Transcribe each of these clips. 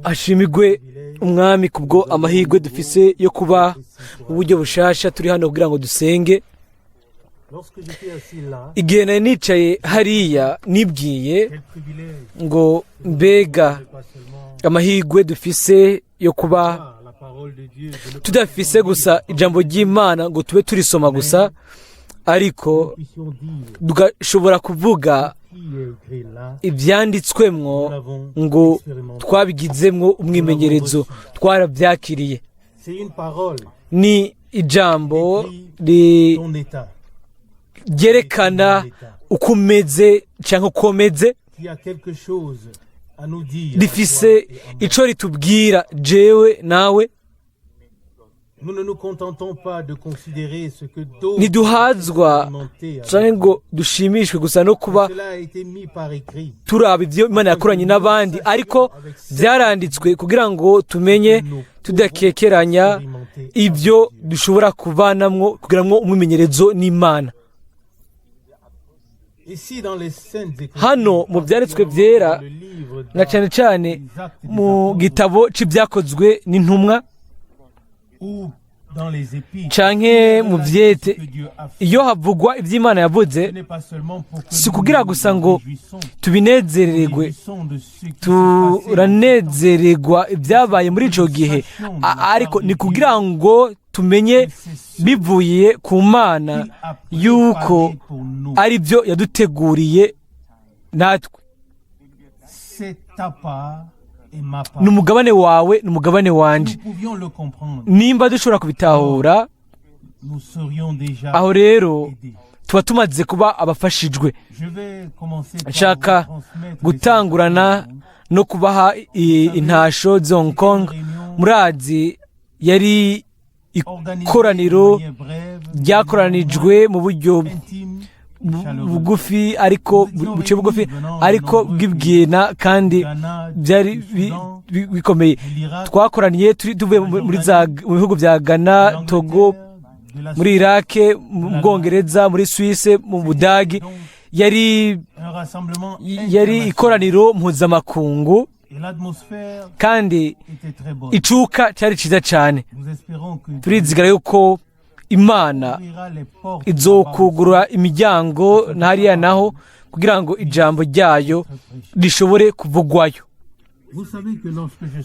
Ashimigwe umwami kubwo amahirwe dufise yo kuba uburyo bushasha turi hano kugira ngo dusenge. Igihe nari nicaye hariya nibwiye ngo mbega amahirwe dufise yo kuba tudafise gusa ijambo ry'Imana ngo tube turisoma gusa, ariko tugashobora kuvuga ibyanditswemwo ngo twabigizemwo umwimenyerezo, twarabyakiriye. Ni ijambo ryerekana uko umeze cyangwa uko umeze, rifise ico ritubwira jewe nawe. Ntiduhazwa canke ngo dushimishwe gusa no kuba turaba ivyo Imana yakoranye n'abandi, ariko vyaranditswe kugira ngo tumenye tudakekeranya ivyo dushobora kuvanamwo kugiramwo umwimenyerezo n'Imana. Hano mu byanditswe vyera na cane cane mu gitabo c'ivyakozwe n'intumwa canke mu vyete, iyo havugwa ivy'Imana yavuze si kugira gusa ngo tubinezererwe, turanezererwa ibyabaye muri ico gihe, ariko ni kugira ngo tumenye bivuye ku Mana yuko ari byo yaduteguriye natwe. Ni umugabane wawe, ni umugabane wanje. Nimba dushobora kubitahura, aho rero tuba tumaze kuba abafashijwe. Nshaka gutangurana no kubaha intasho za Hong Kong. Murazi yari ikoraniro ryakoranijwe mu buryo bugufi, ariko buce bugufi, ariko bwibwina kandi byari bikomeye. Twakoraniye tuvuye mu bihugu bya Ghana, Togo, muri Iraq, mu Bwongereza, muri Suisse, mu Budagi. Yari ikoraniro mpuzamakungu kandi icuka cyari ciza cyane. Turizigara yuko Imana izokugurura imiryango hariya naho kugira ngo ijambo ryayo rishobore kuvugwayo.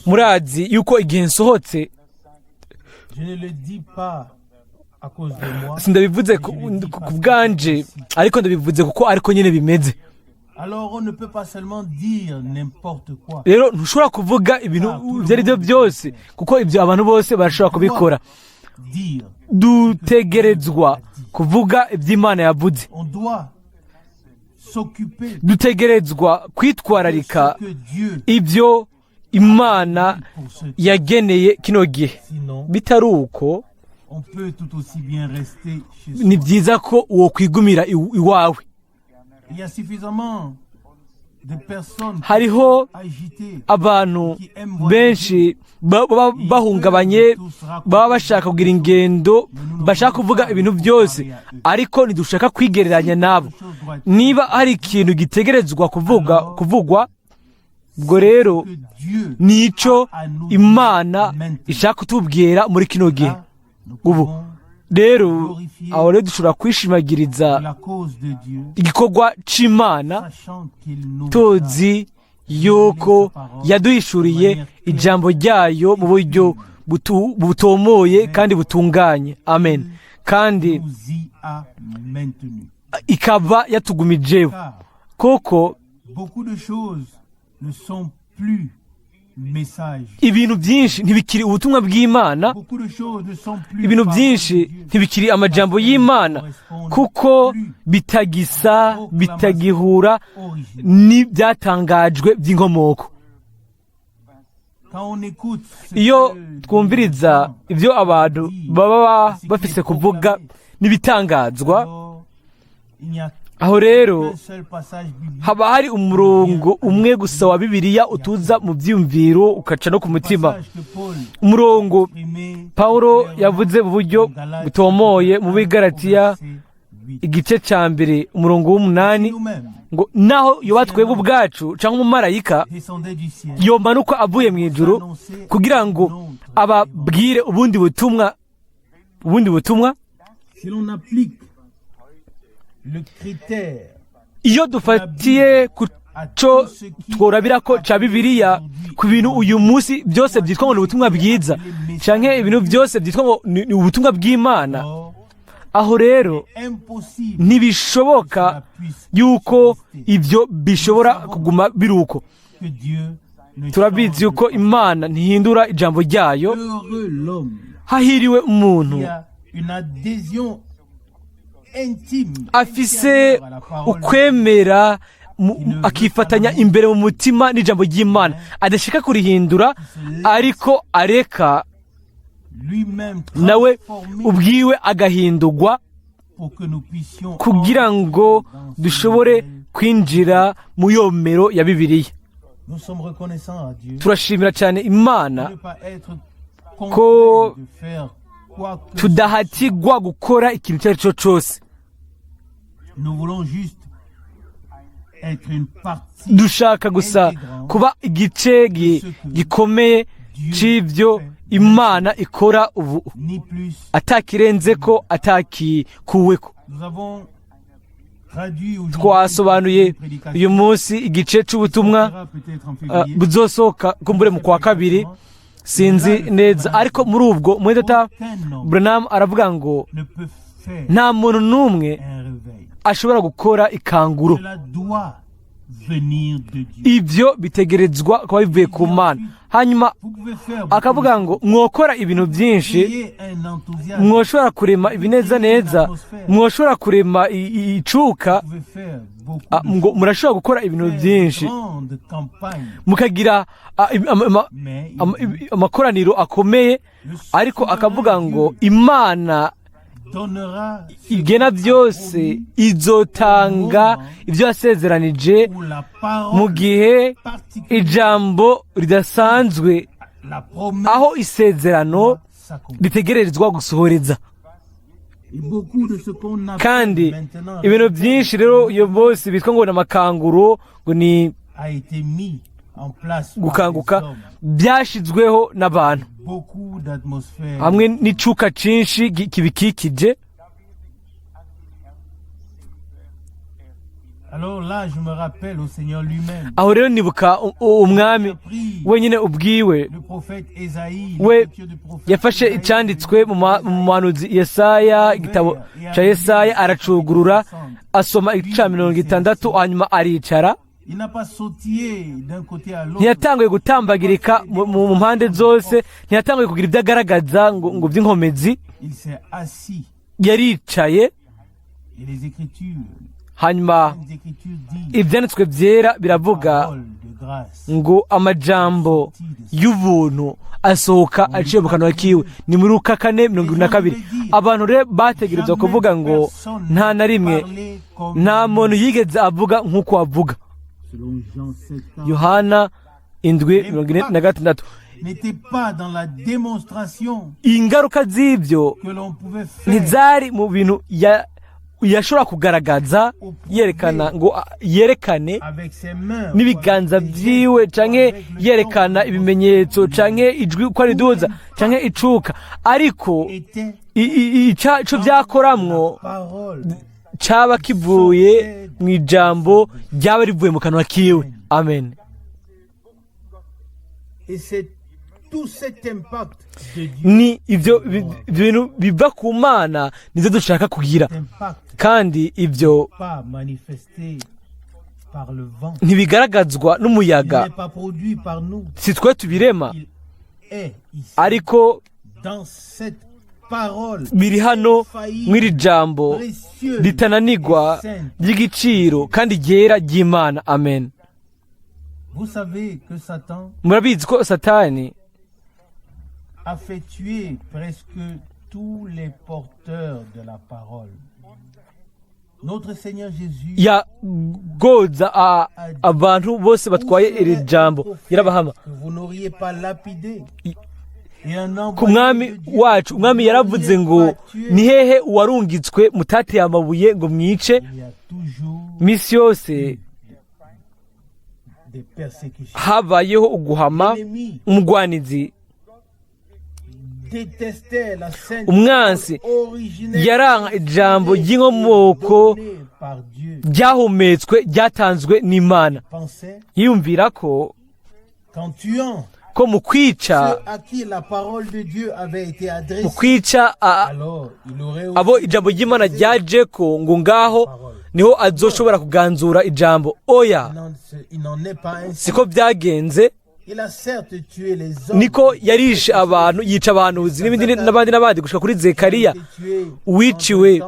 Murazi yuko igihe nsohotse, sindabivuze ku bwanje, ariko ndabivuze kuko ariko nyine bimeze. Rero ntushobora kuvuga ibintu ibyo ari byo byose, kuko ibyo abantu bose barashobora kubikora. Dutegerezwa kuvuga iby'Imana yavuze. Dutegerezwa kwitwararika ibyo Imana yageneye kino gihe. Bitari uko, ni byiza ko uwo kwigumira iwawe. Hariho abantu benshi bahungabanye, baba bashaka kugira ingendo, bashaka kuvuga ibintu byose, ariko ntidushaka kwigereranya nabo. Niba hari ikintu gitegerezwa kuvugwa, ubwo rero nico Imana ishaka kutubwira muri kino gihe. Ubu rero aho rero dushobora kwishimagiriza igikorwa c'Imana, tuzi yuko yaduhishuriye ijambo ryayo mu buryo butomoye kandi butunganye. Amen. Kandi ikaba yatugumijeho, koko ibintu byinshi ntibikiri ubutumwa bw'Imana, ibintu byinshi ntibikiri amajambo y'Imana, kuko bitagihura n'ibyatangajwe by'inkomoko. Iyo twumviriza ibyo abantu baba bafise kuvuga n'ibitangazwa, aho rero haba hari umurongo umwe gusa wa Bibiliya utuza mu byumviro ukaca no ku mutima. Umurongo Paulo yavuze mu buryo butomoye mu Bigalatiya igice cya mbere umurongo w'umunani ngo naho yoba twebwe ubwacu cyangwa umumarayika yomanuka avuye mu ijuru kugira ngo ababwire ubundi butumwa iyo dufatiye ku cyo tworabira ko cya bibiliya ku bintu uyu munsi byose byitwa ngo ni ubutumwa bwiza cyangwa ibintu byose byitwa ngo ni ubutumwa bw'Imana, aho rero ntibishoboka yuko ibyo bishobora kuguma biri uko. Turabizi yuko Imana ntihindura ijambo ryayo. Hahiriwe umuntu afise ukwemera akifatanya imbere mu mutima n'ijambo ry'Imana, adashaka kurihindura ariko areka nawe ubwiwe agahindurwa kugira ngo dushobore kwinjira mu yomero ya Bibiliya. Turashimira cyane Imana ko tudahatirwa gukora ikintu icyo ari cyo cyose. Dushaka gusa kuba igice gikomeye cy'ibyo Imana ikora ubu, atakirenze ko atakikuwe ko. Twasobanuye uyu munsi igice cy'ubutumwa buzosohoka kumbure mu kwa kabiri, sinzi neza, ariko muri ubwo Mwendata Branham aravuga ngo nta muntu n'umwe ashobora gukora ikanguro. Ibyo bitegerezwa kuba bivuye ku Mana. Hanyuma akavuga ngo mwokora ibintu byinshi, mwoshobora kurema ibinezaneza, mwoshobora kurema icuka, ngo murashobora gukora ibintu byinshi, mukagira amakoraniro akomeye, ariko akavuga ngo Imana igena byose, izotanga ibyo yasezeranije mu gihe ijambo ridasanzwe, aho isezerano ritegerezwa gusohoreza. Kandi ibintu byinshi rero iyo bose bitwa ngo ni amakanguro, ngo ni gukanguka, byashyizweho n'abantu hamwe n'icuka cyinshi kibikikije. Aho rero nibuka umwami wenyine ubwiwe, we yafashe icyanditswe mu muhanuzi Yesaya, igitabo cya Yesaya, aracugurura asoma igice 60, hanyuma aricara. Ntiyatanguye gutambagirika mu mpande zose, ntiyatanguye kugira ibyo agaragaza ngo by'inkomezi. Yaricaye, hanyuma ibyanditswe byera biravuga ngo amajambo y'ubuntu asohoka aciye mu kanwa kiwe. Ni muri Luka 4:22. Abantu rero bategerezwa kuvuga ngo nta na rimwe, nta muntu yigeze avuga nk'uko avuga. Yohana 7:46. Ingaruka z'ibyo ntizari mu bintu yashobora kugaragaza, yerekane n'ibiganza byiwe, canke yerekana ibimenyetso, canke ijwi uko riduza, canke icuka, ariko icyo byakoramwo cyaba kivuye mu ijambo ryaba rivuye mu kanwa kiwe. Amen. Ni ibyo bintu biva ku Mana nizo dushaka kugira, kandi ibyo ntibigaragazwa n'umuyaga, si twe tubirema, ariko biri hano mw'iri jambo ritananigwa ry'igiciro kandi ryera ry'Imana. Amen. Murabizi ko Satani a fait tuer presque tous les porteurs de la parole. Notre Seigneur Jésus yagoza abantu bose batwaye iri jambo, yarabahama. Vous n'auriez pas lapidé. ku mwami wacu. Umwami yaravuze ngo ni hehe uwarungitswe mutateye amabuye ngo mwice. Misi yose habayeho uguhama. Umugwanizi, umwansi yaranka ijambo ry'inkomoko ryahumetswe ryatanzwe n'Imana. yiyumvira ko mu kwica abo ijambo ry'Imana ryaje ko ngo ngaho niho azoshobora kuganzura ijambo. Oya, siko byagenze. Niko yarishe abantu, yica abahanuzi n'abandi gushika kuri Zekariya wiciwe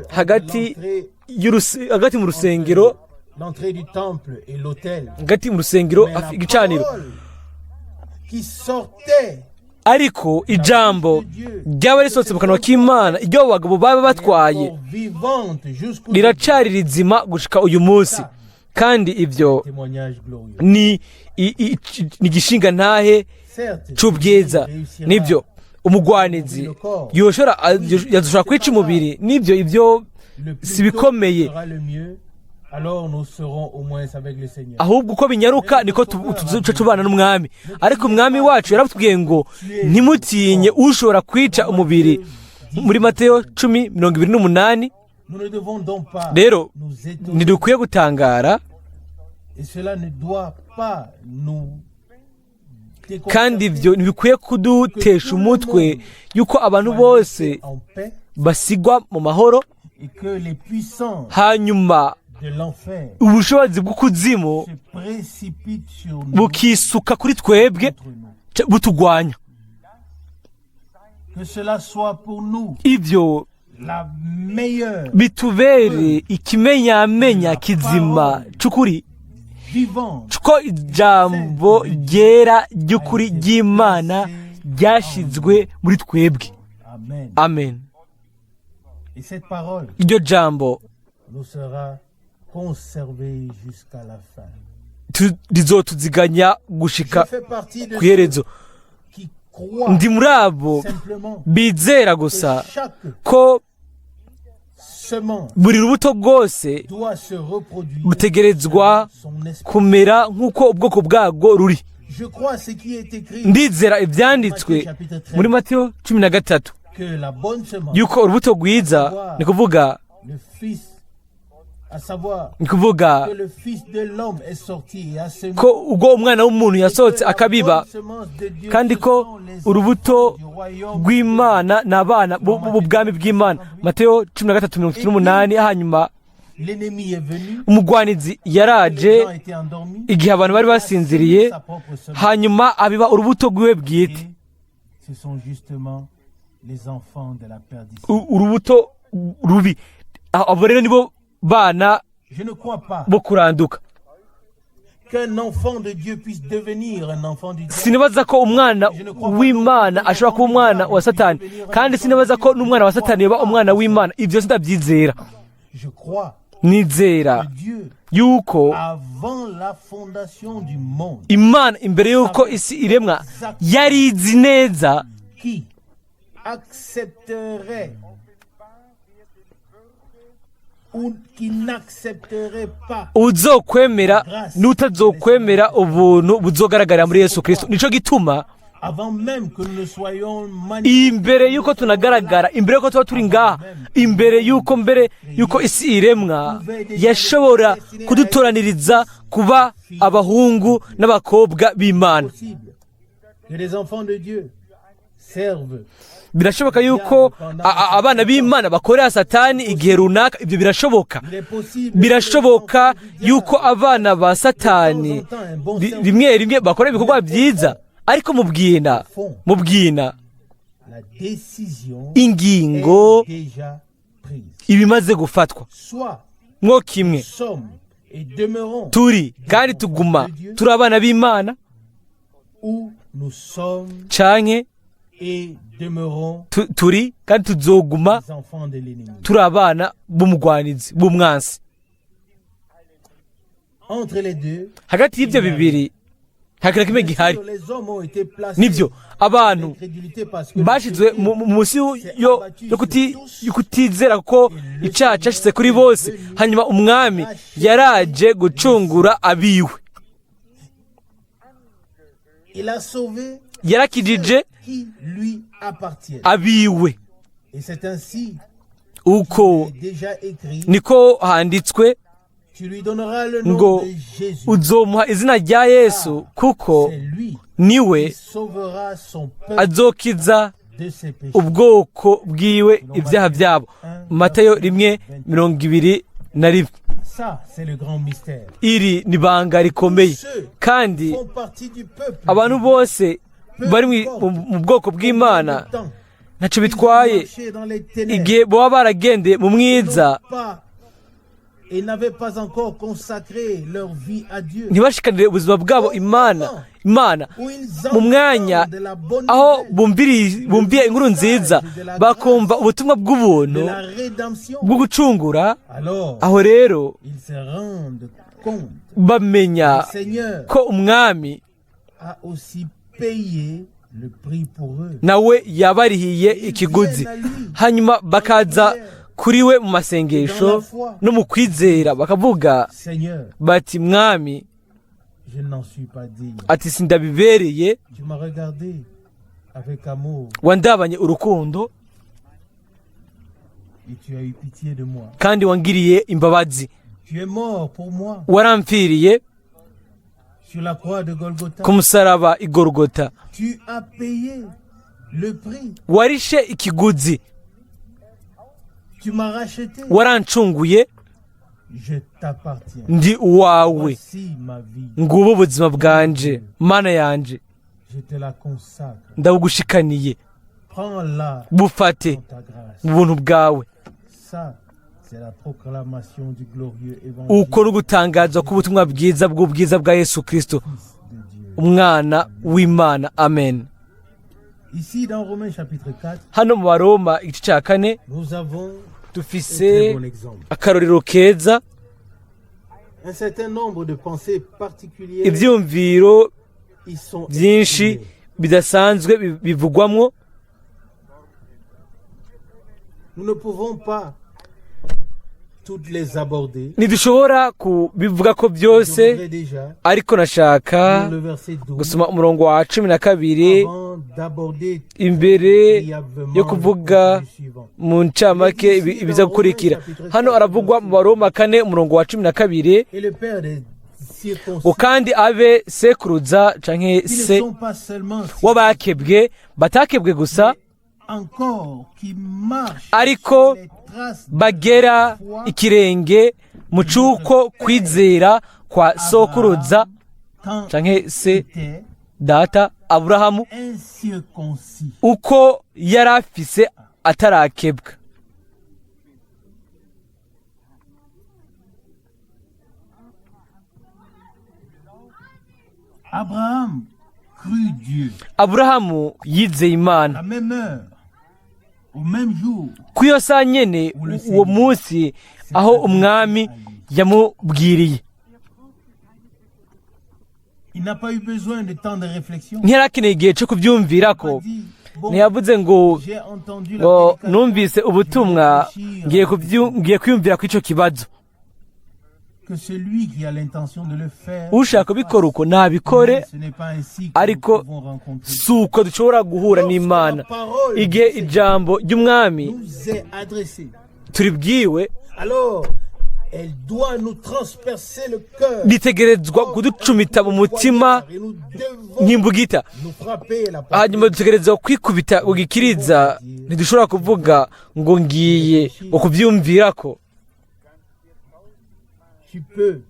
hagati mu rusengero, igicaniro. Ariko ijambo ryaba risohotse mu kanwa k'Imana, iryo bagabo baba batwaye, riracari rizima gushika uyu munsi. Kandi ibyo ni igishinga ntahe c'ubwiza. Nibyo umugwanizi yazoshobora kwica umubiri. Nibyo, ibyo si bikomeye, ahubwo uko binyaruka niko tuzoca tubana n'umwami. Ariko umwami wacu yaratubwiye ngo ntimutinye ushobora kwica umubiri, muri Mateyo 10:28. Rero ntidukwiye gutangara, kandi ibyo ntibikwiye kudutesha umutwe yuko abantu bose basigwa mu mahoro, hanyuma ubushobozi bw'ukuzimu bukisuka kuri twebwe butugwanya. Ibyo bitubere ikimenyamenya kizima c'ukuri, ko ijambo ryera ry'ukuri ry'Imana ryashizwe muri twebwe. Amen. Iryo jambo rizotuziganya gushika ku iherezo. Ndi muri abo bizera gusa ko buri rubuto rwose butegerezwa kumera nk'uko ubwoko bwago ruri. Ndizera ibyanditswe muri Mateyo 13 yuko urubuto rwiza ni kuvuga ko ubwo umwana w'umuntu yasohotse akabiba, kandi ko urubuto rw'Imana n'abana b'ubwami bw'Imana. Mateyo 13:38. Hanyuma umugwanizi yaraje igihe abantu bari basinziriye, hanyuma abiba urubuto rwiwe bwite, urubuto rubi. Abo rero nibo bana bo kuranduka. Sinibaza ko umwana w'Imana ashobora kuba umwana wa Satani, kandi sinibaza ko n'umwana wa Satani yoba umwana w'Imana. Ibyo sindabyizera. Nizera yuko Imana imbere yuko isi iremwa yari izi neza uzokwemera n'utazokwemera ubuntu buzogaragara muri Yesu Kristo. Nico gituma imbere yuko tunagaragara, imbere yuko tuba turi ngaha, imbere yuko isi iremwa, yashobora kudutoraniriza kuba abahungu n'abakobwa b'Imana. Birashoboka yuko abana b'Imana bakorera Satani igihe runaka. Ibyo birashoboka. Birashoboka yuko abana ba Satani rimwe bakora ibikorwa byiza, ariko mubwina ingingo ibimaze gufatwa. Mwo kimwe turi kandi tuguma turi abana b'Imana, canke turi kandi tuzoguma turi abana b'umugwanizi b'umwansi. Hagati y'ibyo bibiri nta kintu na kimwe gihari. Les hommes ont été placés nibyo abantu d'incrédulité parce que bashyizwe munsi yo kutizera ko icyaha cyashyize kuri bose, hanyuma umwami yaraje gucungura abiwe, il a sauvé yarakijije qui lui appartient. abiwe. Et c'est ainsi uko qu'il est déjà écrit, niko handitswe tu lui donneras le nom ngo de Jésus. uzomuha izina rya Yesu, kuko C'est lui niwe qui sauvera son peuple azokiza de ses péchés. ubwoko bwiwe ibyaha byabo. Matayo 1:21. Ça, c'est le grand mystère. iri ni banga rikomeye, kandi Font partie du peuple. abantu bose bari mu bwoko bw'Imana ntacyo bitwaye Dans les ténèbres. igihe baba baragendeye mu mwiza, Ils n'avaient pas encore consacré leur vie à Dieu. ntibashikanire ubuzima bwabo Imana Où ils mu mwanya entendent de la bonne aho nouvelle bumviye inkuru nziza, bakumva ubutumwa de bw'ubuntu la rédemption. bwo gucungura. Alors, aho rero ils se rendent compte bamenya que le Seigneur ko umwami a aussi payé le prix pour eux. nawe yabarihiye ikiguzi, hanyuma bakaza kuri we mu masengesho no mu kwizera, bakavuga Seigneur, bati mwami, je n'en suis pas digne. ati sindabibereye, Tu m'as regardé avec amour wandabanye urukundo et tu as eu pitié de moi. kandi wangiriye imbabazi, Tu es mort pour moi warampfiriye sur la croix de Golgotha. ku musaraba i Golgota, Tu as payé le prix. warishe ikiguzi, Tu m'as racheté. warancunguye, Je t'appartiens. ndi uwawe, Voici ma vie. ngubu ubuzima bwanje, mana yanje, Je te la consacre. ndabugushikaniye, Prends-la bufate dans ta grâce. mu buntu bwawe. Ça, c'est la proclamation du glorieux évangile uko ni ugutangazwa k'ubutumwa bwiza bw'ubwiza bwa Yesu Kristo, de Dieu. umwana w'Imana. Amen. Ici, dans Romains chapitre 4, hano mu Baroma igice cya 4 nous avons un dufise très bon exemple. akarorero keza, Un certain nombre de pensées particulières ibyumviro y sont byinshi exprimées. bidasanzwe bivugwamwo. Nous ne pouvons pas toutes les aborder. ntidushobora kubivuga ko Je byose, voudrais déjà ariko nashaka lire le verset 12 gusoma umurongo wa 12 avant d'aborder imbere brièvement yo le kuvuga contenu suivant. mu ncamake ibiza gukurikira. Hano aravugwa mu Baroma 4 umurongo wa 12, Et le Père des circoncis, ngo kandi abe sekuruza canke qui ne se sont pas seulement w'abakebwe, batakebwe gusa, encore qui marchent ariko sur les traces de bagera ikirenge mu cuko kwizera kwa sokuruza quand canke se était data Aburahamu, incirconcis. uko yari afise atarakebwa. Abraham crut Dieu Aburahamu yizeye à Imana, la même heure, au même jour. ku iyo saa nyene uwo munsi aho umwami yamubwiriye. Il n'a pas eu besoin de temps de réflexion. ntiyarakeneye igihe cyo kubyumvira Il ko, a dit, bon, ntiyavuze ngo j'ai entendu la ngo prédication, numvise ubutumwa je vais réfléchir ngiye kwiyumvira ku icyo kibazo. que celui qui a l'intention de le faire, ushaka kubikora uko nabikore, mais ce n'est pas ainsi que ariko nous pouvons rencontrer. si uko dushobora guhura n'Imana. Igihe ijambo ry'umwami Nous est adressé. turibwiwe, Alors, elle doit nous transpercer le cœur. ritegerezwa kuducumita mu mutima Et nous devons nk'imbugita, nous frapper la hanyuma dutegerezwa kwikubita ugikiriza. ntidushobora kuvuga ngo ngiye ukubyumvira ko. Tu peux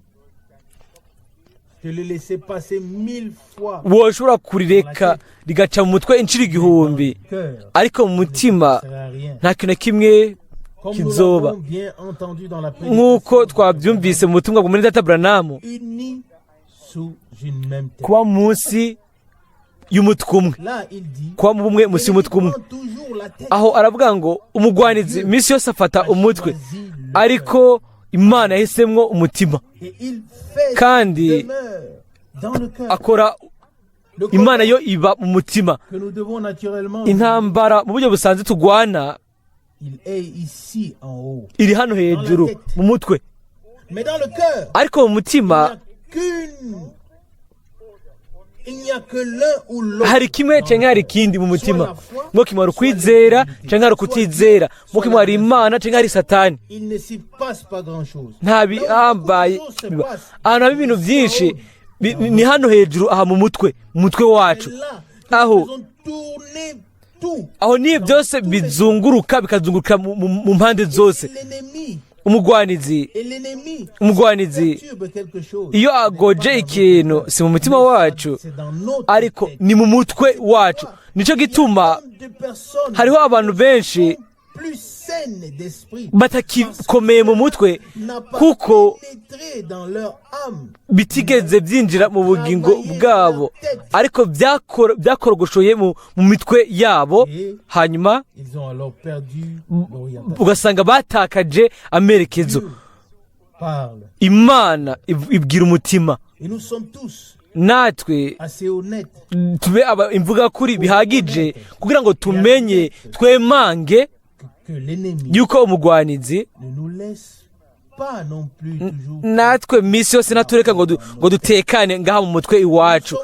te le laisser passer 1000 fois woshobora kurireka rigaca mu mutwe inshuro 1000, cœur. ariko mu mutima Ça sert à rien. nta kintu na kimwe Comme nous kizoba. l'avons bien entendu dans la nk'uko prédication, twabyumvise mu butumwa bwa Data Branamu, unis sous une même tête. kuba munsi y'umutwe umwe, Là, il dit, kuba mu bumwe munsi y'umutwe umwe. prends toujours la tête. aho aravuga ngo umugwanizi iminsi yose afata umutwe, Choisis le ariko Imana yahisemwo umutima, Et il fait kandi demeure dans le cœur. akora imana yo iba mu mutima. que nous devons naturellement Intambara mu buryo busanzwe tugwana il est ici en haut. iri hano hejuru mu mutwe, Mais dans le cœur, ariko mu mutima il n'y a que l'un ou l'autre. hari kimwe canke hari ikindi mu mutima. Mwo kimwe hari ukwizera canke hari ukutizera, mwo kimwe hari imana canke hari satani. Il ne s'y passe pas grand-chose. Nta bihambaye biba. Ahantu haba ibintu byinshi ni hano hejuru, aha mu mutwe wacu. Aho niyo byose bizunguruka bikazunguruka mu mpande zose. Umugwanizi iyo agoje ikintu si mu mutima wacu, ariko ni mu mutwe wacu. Nico gituma hariho abantu benshi batakikomeye mu mutwe kuko bitigeze byinjira mu bugingo bwabo, ariko byakorogoshoye mu mitwe yabo, hanyuma ugasanga batakaje amerekezo. Imana ibwira umutima, natwe tube imvuga kuri bihagije kugira ngo tumenye twemange yuko umugwanizi natwe misi yose natureka ngo dutekane ngaha mu mutwe iwacu,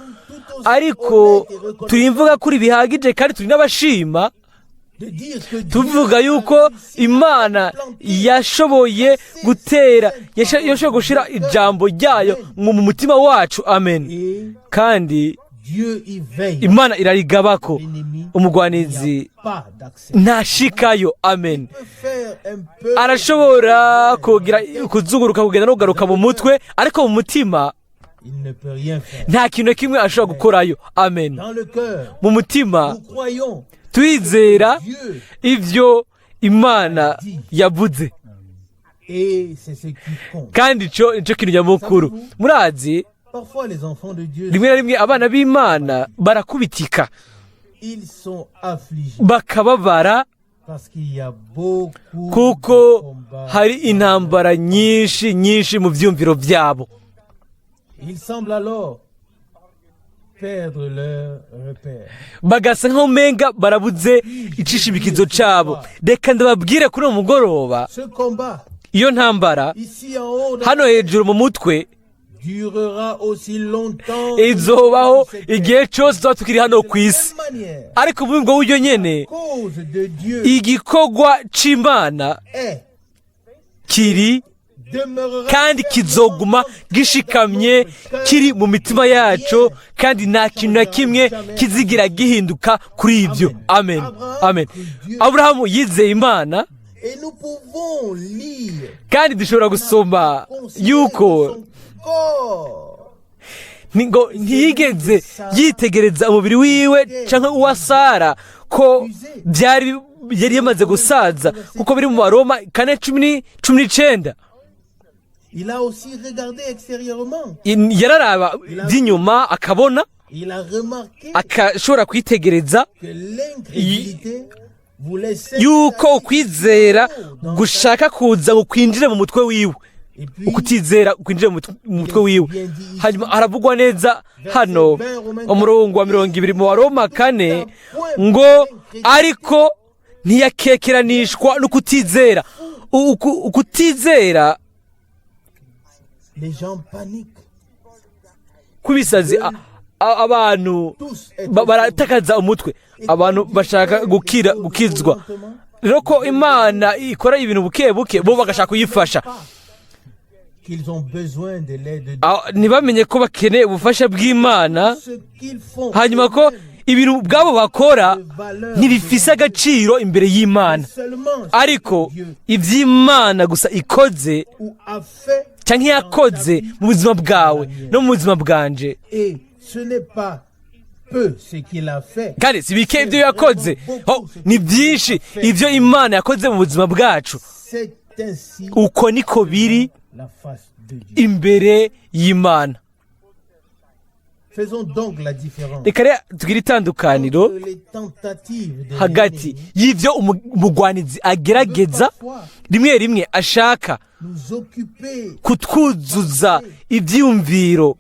ariko turi imvuga kuri bihagije kandi turi n'abashima tuvuga yuko Imana yashoboye gutera, yashoboye gushira ijambo ryayo mu mutima wacu. Amen. Kandi Imana irarigabako, umugwanizi ntashikayo. Amen. Arashobora kuzunguruka kugenda no kugaruka mu mutwe, ariko mu mutima nta kintu kimwe ashobora gukorayo. Amen. Mu mutima twizera ivyo Imana yavuze, kandi ico kintu nyamukuru. Murazi rimwe na rimwe abana b'Imana barakubitika, bakababara kuko hari intambara nyinshi mu vyumviro vyabo. Bagasa nk'umenga barabuze icishimikizo cabo. Reka ndababwire kuri uwo mugoroba, iyo ntambara hano hejuru mu mutwe izobaho igihe cyose tuba tukiri hano ku isi, ariko mu bwo buryo nyene igikorwa c'Imana kiri kandi kizoguma gishikamye kiri mu mitima yacu, kandi nta kintu na kimwe kizigira gihinduka kuri ibyo. Amen. Amen. Aburahamu yizeye Imana, kandi dushobora gusoma yuko ngo ntiyigeze yitegereza umubiri wiwe canke uwa Sara ko yari yamaze gusaza, kuko biri mu Baroma 4:19. Yararaba by'inyuma akabona, akashobora kwitegereza yuko ukwizera gushaka kuza ngo kwinjire mu mutwe wiwe, ukutizera kwinjire mu mutwe wiwe. Hanyuma haravugwa neza hano umurongo wa 20 mu Baroma 4 ngo ariko ntiyakekeranishwa no kutizera. Ukutizera kubisazi abantu baratakaza umutwe, abantu bashaka gukizwa. Rero ko Imana ikora ibintu buke buke, bo bagashaka kuyifasha, ntibamenye ko bakeneye ubufasha bw'Imana, hanyuma ko ibintu bwabo bakora ntibifise agaciro imbere y'Imana, ariko ivy'Imana gusa ikoze canke yakoze mu buzima bwawe no mu buzima bwanje, kandi si bike ibyo yakoze, ni byinshi ibyo Imana yakoze mu buzima bwacu. Uko niko biri imbere y'Imana. Reka rero tugire itandukaniro hagati y'ivyo umugwanizi agerageza rimwe rimwe ashaka kutwuzuza ivyumviro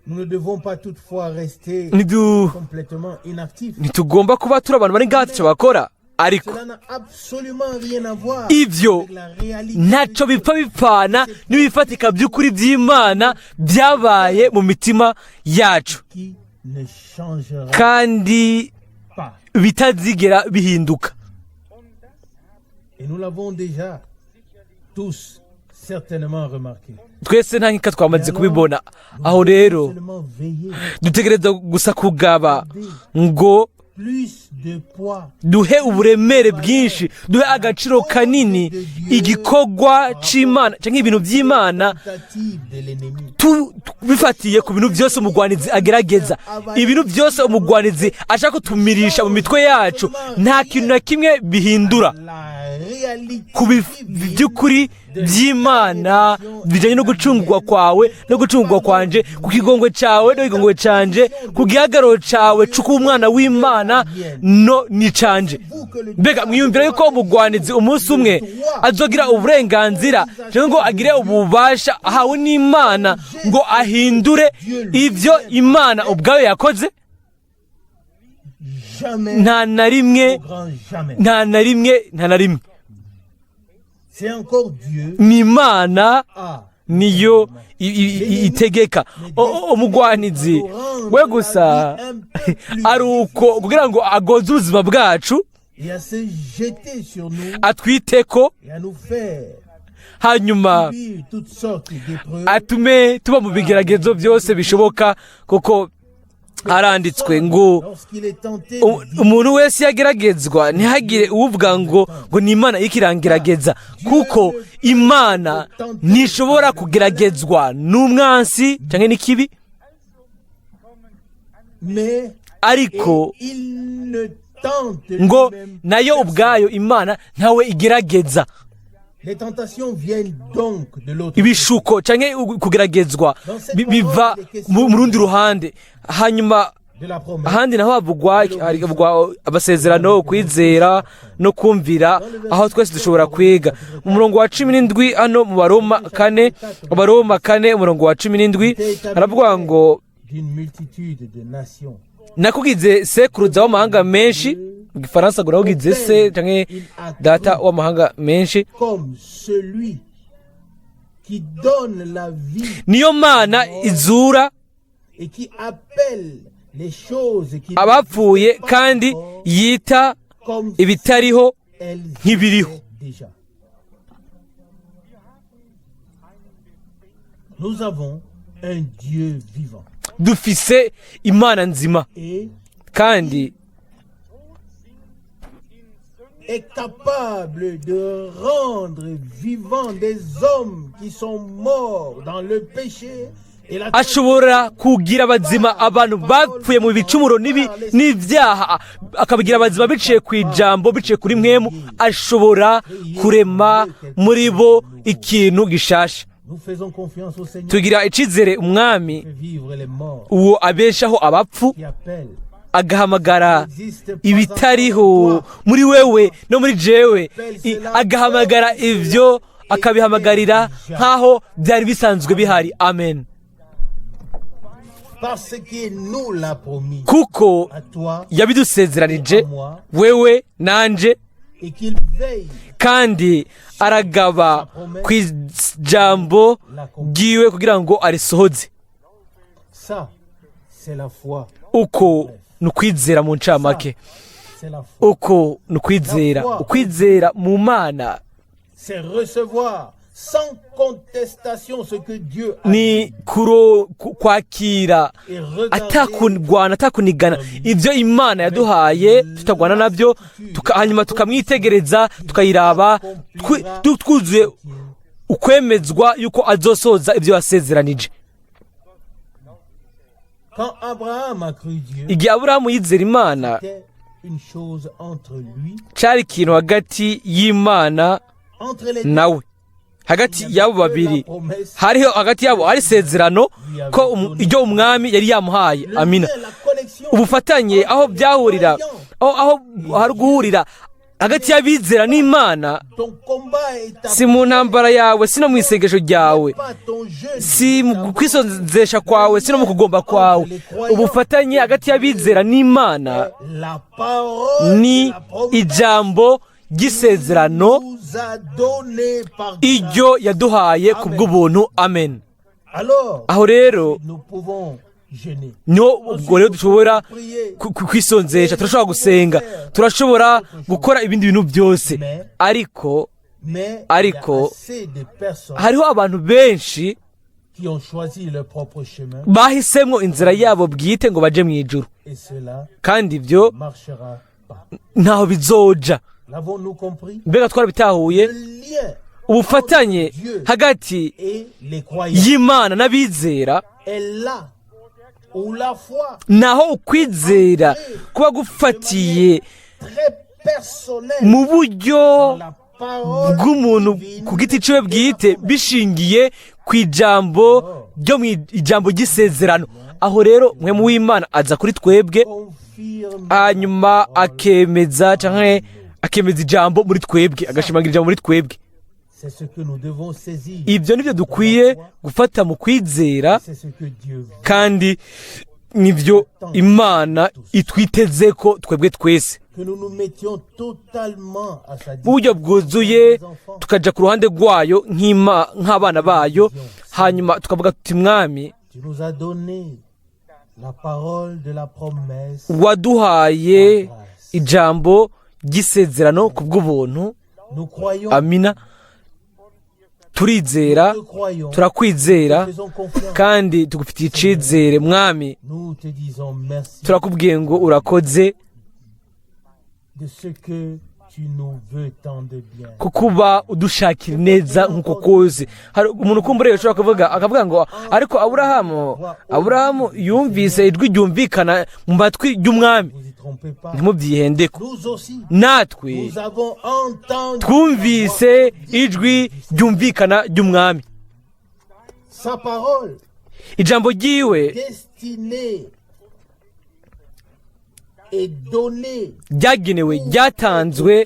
Nous ne devons pas toutefois rester Ntidu- complètement inactifs. ntitugomba kuba turi abantu bari ngaha ntacyo bakora ariko Cela n'a absolument rien à voir Ivyo avec la réalité ntacyo bipfa bipfana n'ibifatika by'ukuri by'Imana byabaye mu mitima yacu qui ne changera kandi pas. bitazigera bihinduka. Et nous l'avons déjà tous certainement remarqué. Twese nta nkika twamaze kubibona. Aho rero Seulement veiller, dutegereza gusa kugaba ngo plus de poids duhe uburemere bwinshi, duhe agaciro kanini igikorwa c'Imana cyangwa ibintu by'Imana tentative de l'ennemi. bifatiye ku bintu byose umugwanizi agerageza. Ibintu byose umugwanizi ashaka kutumirisha mu mitwe yacu nta kintu na kimwe bihindura La réalité ku by'ukuri by'Imana bijyanye no gucungurwa kwawe no gucungurwa kwanje, ku kigongwe cyawe no kigongwe canje, ku gihagararo cyawe c'ukuba umwana w'Imana no ni canje. Mbega mwiyumvira yuko umugwanizi umunsi umwe azogira uburenganzira cyangwa ngo agire ububasha ahawe n'Imana ngo ahindure ibyo Imana ubwayo yakoze? jamais, Nta na rimwe, au grand jamais. nta na rimwe, nta na rimwe. C'est encore Dieu Ni Imana a niyo itegeka. Umugwanizi we gusa ari uko kugira ngo agoze ubuzima bwacu, et à se jeter sur nous atwiteko, et à nous faire hanyuma vivre toutes sortes d'épreuves. atume tuba mu bigeragezo byose bishoboka, kuko haranditswe ngo Lorsqu'il est tenté de dire umuntu wese yageragezwa ntihagire uvuga ngo ni Imana ikirangerageza, kuko Imana ntishobora kugeragezwa n'umwansi cyangwa n'ikibi, mais ariko il ne tente ngo lui-même nayo ubwayo Imana ntawe igerageza. Les tentations viennent donc de l'autre côté. Ibishuko cyangwa kugeragezwa biva mu rundi ruhande. Hanyuma De la promesse. ahandi naho havugwa amasezerano, kwizera no kumvira, aho twese dushobora kwiga. Mu murongo wa 17 hano mu Baroma 4 umurongo wa 17 haravuga ngo D'une multitude de nations. nakugize sekuruza w'amahanga menshi, mu Gifaransa ngo nakugize se cyangwa data w'amahanga menshi. Comme celui qui donne la vie Niyo Mana izura et qui appelle les choses qui abapfuye kandi yita comme ibitariho elles nk'ibiriho. étaient déjà. Nous avons un Dieu vivant Dufise Imana nzima et kandi est capable de rendre vivants des hommes qui sont morts dans le péché et la ashobora kugira abazima abantu bapfuye mu bicumuro n'ibyaha, akabigira abazima biciye ku ijambo, biciye kuri mwemu. Ashobora kurema muri bo ikintu gishasha. Nous faisons confiance au Seigneur Tugira icizere umwami qui fait vivre les morts, uwo abeshaho abapfu, qui appelle. agahamagara N'existe pas ibitariho encore toi. muri wewe no muri jewe, agahamagara ivyo akabihamagarira nk'aho byari bisanzwe bihari. Amen. Parce qu'il nous l'a promis Kuko à toi yabidusezeranije wewe nanje, et qu'il veille kandi aragaba ku ijambo ryiwe kugira ngo arisohoze. ça, c'est la foi. Uko ni ukwizera mu ncamake, C'est la foi. uko ni ukwizera, ukwizera mu Mana C'est recevoir sans contestation ce que Dieu a ni dit kwakira et regarder atakunigana atakunigana ibyo Imana yaduhaye, tutagwana nabyo, hanyuma tukamwitegereza, tukayiraba twuzuye ukwemezwa yuko azosoza ibyo yasezeranije. Quand Abraham a cru Dieu, Igihe Aburahamu yizera Imana, c'était une chose entre lui, cyari ikintu hagati y'Imana entre les nawe, hagati y'abo babiri. la promesse, Hariho hagati yabo hari isezerano ko iryo umwami yari yamuhaye. Amina. la connexion Ubufatanye aho byahurira, aho hari guhurira hagati y'abizera n'Imana Ton combat est à si mu ntambara yawe, si no mu isengesho ryawe, pas ton jeûne. si mu kwisonzesha kwawe, si no mu kugomba kwawe. Ubufatanye hagati y'abizera n'Imana La parole ni de la promesse ijambo ry'isezerano nous a donné par grâce. iryo yaduhaye ku bw'ubuntu. Amen. Alors, Aho rero nous pouvons jeûner. niho ubwo rero dushobora kwisonzesha, turashobora gusenga, turashobora gukora ibindi bintu byose. Ariko Mais il y Ariko, a assez de personnes hariho abantu benshi qui ont choisi leur propre chemin bahisemwo inzira yabo bwite ngo baje mu ijuru, et cela kandi ibyo ne marchera pas. ntaho bizoja. L'avons-nous compris? Mbega twarabitahuye? Le lien Ubufatanye hagati et les croyants y'Imana n'abizera est là où la foi naho ukwizera kuba gufatiye très personnelle mu buryo dans la parole bw'umuntu divine ku giti ciwe bwite bishingiye ku ijambo ryo mu ijambo ry'isezerano. Aho rero mwe mu w'Imana aza kuri twebwe, confirme hanyuma akemeza canke akemeza ijambo muri twebwe, agashimangira ijambo muri twebwe. c'est ce que nous devons saisir. Ibyo nibyo dukwiye gufata mu kwizera, C'est ce que Dieu veut. kandi nibyo Imana itwiteze ko twebwe twese Que nous nous mettions totalement à sa mu buryo bwuzuye, disposition, enfants. tukaja ku ruhande rwayo nk'abana bayo, hanyuma tukavuga tuti mwami, Tu nous as donné la parole de la promesse. waduhaye ijambo ry'isezerano ku bw'ubuntu. Nous croyons, Amina. Turizera, nous te croyons, turakwizera, nous te faisons confiance. kandi tugufitiye icizere mwami. Nous te disons merci Turakubwiye ngo urakoze de ce que tu nous veux tant de bien. kukuba udushakira neza nk'uko koze. Hari umuntu ukumbureye ushobora akavuga ngo ariko Aburahamu yumvise ijwi ryumvikana mu matwi y'umwami. Vous y trompez pas. Ntimubyihendeko, Nous aussi, natwe nous avons entendu twumvise ijwi ryumvikana ry'umwami. sa parole Ijambo ryiwe destinée et donnée ryagenewe, ryatanzwe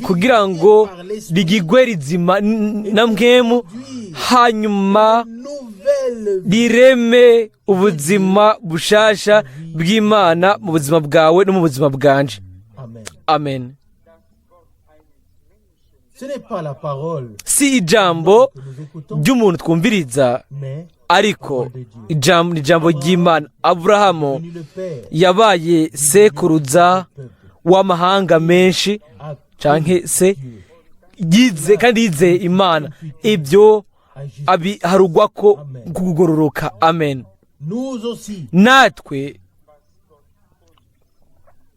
kugira ngo rigigwe rizima na mpwemu, hanyuma nouvelle vie. rireme ubuzima bushasha bw'Imana mu buzima bwawe no mu buzima bwanje. Amen. Amen. Ce n'est pas la parole Si ijambo que nous écoutons, ry'umuntu twumviriza, mais ariko ijambo ni ijambo ry'Imana. Aburahamu devenu le Père yabaye sekuruza w'amahanga menshi, a canke se yize kandi yizeye Imana, ibyo harugwa ko kugororoka. Amen. Nous aussi, Natwe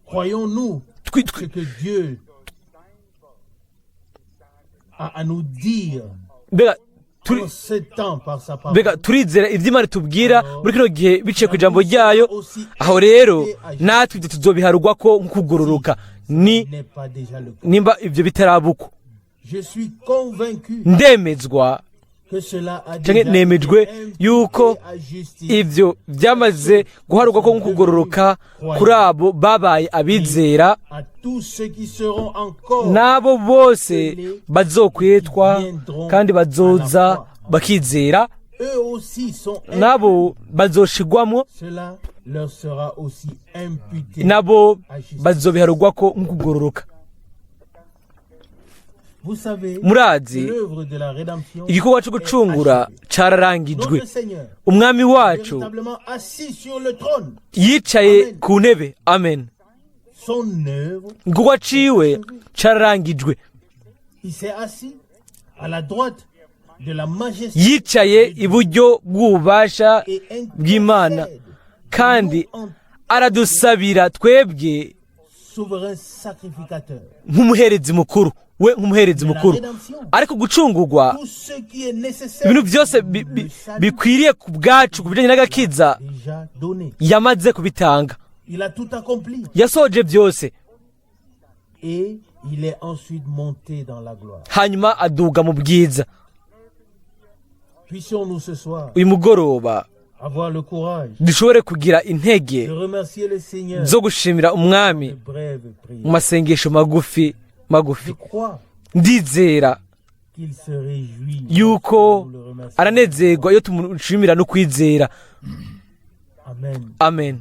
croyons-nous ce que Dieu a à nous dire mbega en ce temps par sa parole. mbega turizera ibyo Imana itubwira muri kino gihe biciye ku ijambo ryayo. Aho rero natwe ibyo tuzobiharugwa ko nk'ukugororoka N'est pas déjà le cas. nimba ibyo bitarabuko. Je suis convaincu Ndemezwa que cela a canke déjà nemejwe été yuko imputé à justice. ibyo byamaze guharugwa ko nk'ukugororoka kuri abo babaye abizera, À tous ceux qui seront encore n'abo bose bazokwitwa kandi bazoza bakizera, eux aussi sont n'abo bazoshigwamwo, cela leur sera aussi imputé nabo à justice. bazobiharugwa ko nk'ukugororoka. Vous savez, Murazi, l'œuvre de la rédemption igikorwa cyo gucungura cararangijwe. notre Seigneur Umwami wacu véritablement assis sur le trône. yicaye ku ntebe. Amen. Son œuvre, Igikorwa ciwe cararangijwe. il s'est assis à la droite de la majesté Yicaye iburyo bw'ububasha et bw'Imana, intercède kandi nous en aradusabira twebwe souverain sacrificateur. nk'umuherezi mukuru, we nk'umuherezi De la mukuru. rédemption, Ariko gucungurwa, tout ce qui est nécessaire ibintu byose pour le salut bikwiriye ku bwacu ku bijyanye n'agakiza déjà donné. yamaze kubitanga. Il a tout accompli Yasohoje byose, et il est ensuite monté dans la gloire. hanyuma aduga mu bwiza. Puissions-nous ce soir Uyu mugoroba avoir le courage dushobore kugira intege de remercier le Seigneur zo gushimira de umwami brèves mu prières. masengesho magufi magufi Je crois ndizera qu'il se réjouit yuko lorsque nous le remercions. aranezerwa iyo tumushimira no kwizera. Amen. Amen.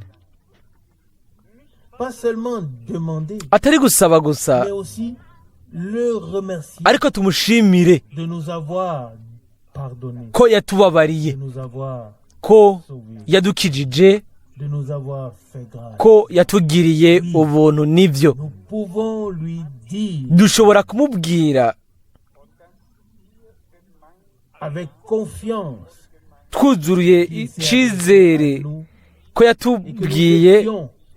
Pas seulement demander, atari gusaba gusa mais aussi le remercier ariko tumushimire de nous avoir pardonné, ko yatubabariye, de nous avoir ko sauvés, yadukijije, de nous avoir fait grâce. ko yatugiriye ubuntu. Nibyo Nous pouvons lui dire dushobora kumubwira avec confiance twuzuye icizere ko yatubwiye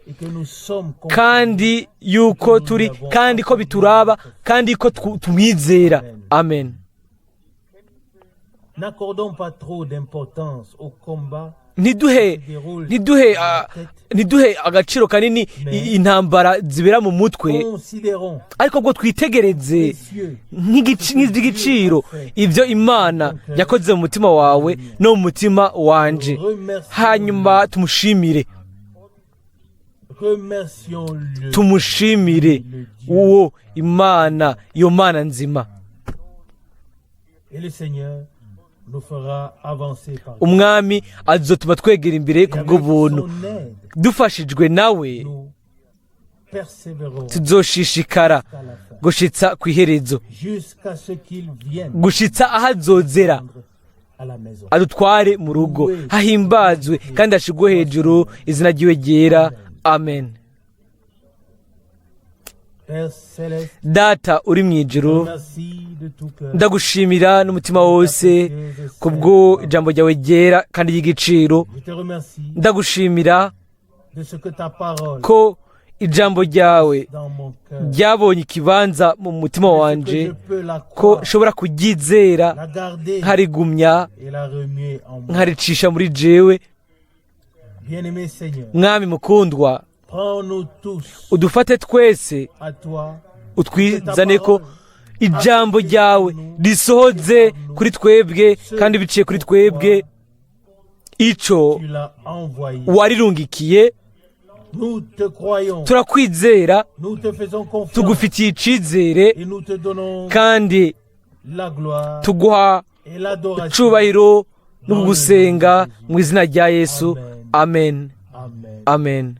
et que nous sommes confiants. kandi yuko turi kandi ko bituraba kandi ko tumwizera. Amen. N'accordons pas trop d'importance au combat ntiduhe agaciro kanini intambara zibera mu mutwe, considérons ariko bwo twitegereze nk'iby'igiciro ibyo Imana yakoze mu mutima wawe no mu mutima wanje, hanyuma tumushimire, remercions-le. tumushimire uwo Imana, iyo Mana nzima. Et le Seigneur nous fera avancer par Umwami azotuma twegera imbere ku bw'ubuntu, son aide. dufashijwe nawe Nous persévérons tuzoshishikara à la fin, gushitsa ku iherezo, jusqu'à ce qu'il vienne gushitsa aho azozera à la maison. adutware mu rugo, hahimbazwe kandi hashigwe hejuru izina ryiwe ryera. Amen. Père Céleste, Data uri mu ijuru, merci de tout cœur ndagushimira n'umutima wose kubwo ijambo ryawe ryera kandi ry'igiciro. Je te remercie Ndagushimira de ce que ta parole ko ijambo ryawe dans mon cœur, ryabonye ikibanza mu mutima que wanje, je peux la ko croire, nshobora kuryizera, la garder nkarigumya, et la remuer en moi. nkaricisha muri jewe. Bien-aimé Seigneur, Mwami mukundwa, prends-nous tous udufate twese, à toi, utwizane ko ijambo ryawe risohoze kuri twebwe kandi biciye kuri twebwe ico tu l'as envoyé. warirungikiye. Nous te croyons, Turakwizera, nous te faisons confiance tugufitiye icizere et nous te donnons kandi la gloire tuguha et l'adoration. icubahiro no gusenga mu izina rya Yesu. Amen. Amen. Amen.